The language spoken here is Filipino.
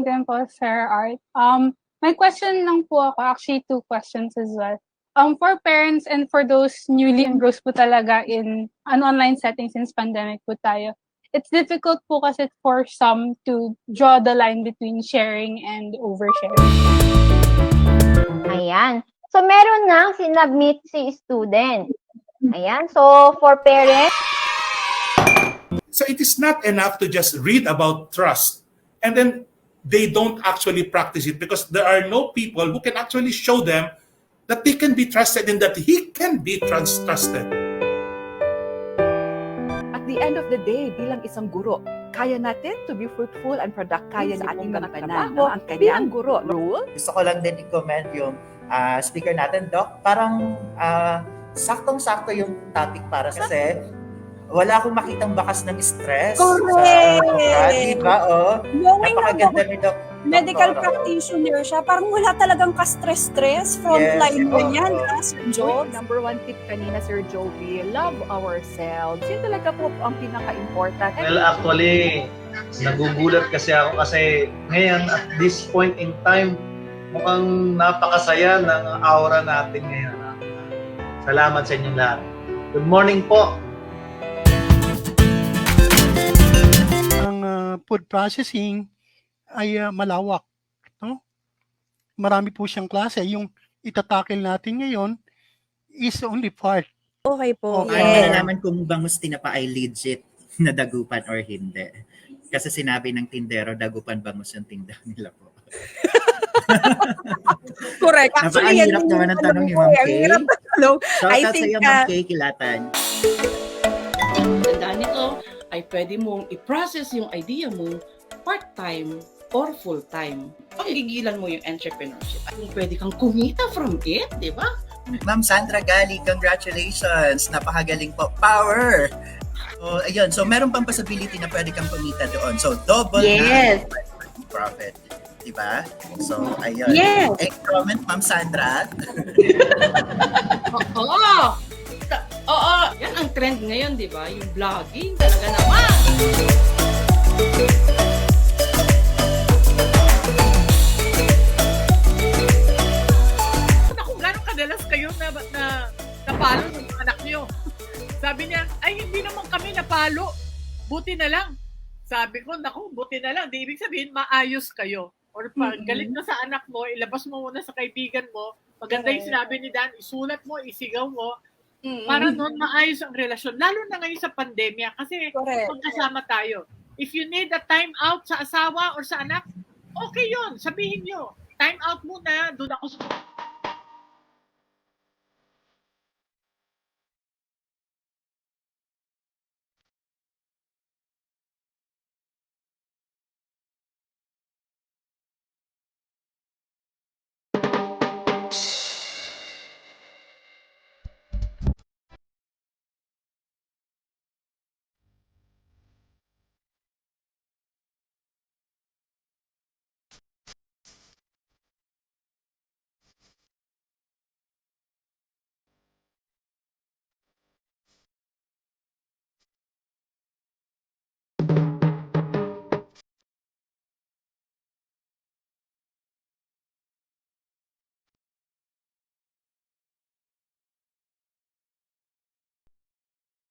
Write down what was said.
din po, Sir Art. May question lang po ako, actually 2 questions as well. For parents and for those newly engrossed po talaga in an online setting since pandemic po tayo, it's difficult po kasi for some to draw the line between sharing and oversharing. Ayan. So, meron nang sinubmit si student. Ayan. So, for parents, So it is not enough to just read about trust and then they don't actually practice it, because there are no people who can actually show them that they can be trusted and that he can be trusted. At the end of the day, bilang isang guro, kaya natin to be fruitful and productive Kaya sa ating ating mga trabaho ang bilang kanyang guro. Rule? Gusto ko lang din i-comment yung speaker natin, Doc. Parang saktong-sakto yung topic para kasi wala akong makitang bakas ng stress. Correct! Diba? Knowing Napakaganda ni Doc. medical Dr. practitioner siya, parang wala talagang ka-stress-stress. Frontline mo yan, Sir Joe. Number 1 tip kanina, Sir Joey, love ourselves. Yun talaga po ang pinaka-important. Well, actually, nagugulat kasi ako kasi ngayon at this point in time, mukhang napakasaya ng aura natin ngayon. Salamat sa inyong lahat. Good morning po. Ang food processing ay malawak, no? Marami po siyang klase. Yung itatakil natin ngayon is only part. Okay po. Ano malalaman kung bangus tinapa ay legit na dagupan or hindi? Kasi sinabi ng tindero, dagupan bangus yung tinda nila po. Correct. Actually, yan Napakahirap naman ang tanong ni Ma'am Kay. Shoutout sa iyo, Ma'am Kay Kilatan. Tandaan nito ay pwede mong i-process yung idea mo part-time or full-time. Pagigilan mo yung entrepreneurship. Pwede kang kumita from it, di ba? Ma'am Sandra Gali, congratulations! Napakagaling po. Power! So, ayun. So, meron pang possibility na pwede kang kumita doon. So, double na profit. Diba? So, ayun. Yes. Comment, Ma'am Sandra. Oo! Yan ang trend ngayon, di ba? Yung vlogging, talaga naman! Kung gano'ng kadalas kayo na napalo ng anak nyo. Sabi niya, ay hindi naman kami napalo. Buti na lang. Sabi ko, naku, buti na lang. Di ibig sabihin, maayos kayo. Or pag galit na sa anak mo, ilabas mo muna sa kaibigan mo. Maganda yung sinabi ni Dan, isulat mo, isigaw mo. Para noon maayos ang relasyon. Lalo na ngayon sa pandemya. Kasi magkasama tayo. If you need a time out sa asawa or sa anak, okay yun. Sabihin nyo. Time out muna. Doon ako sa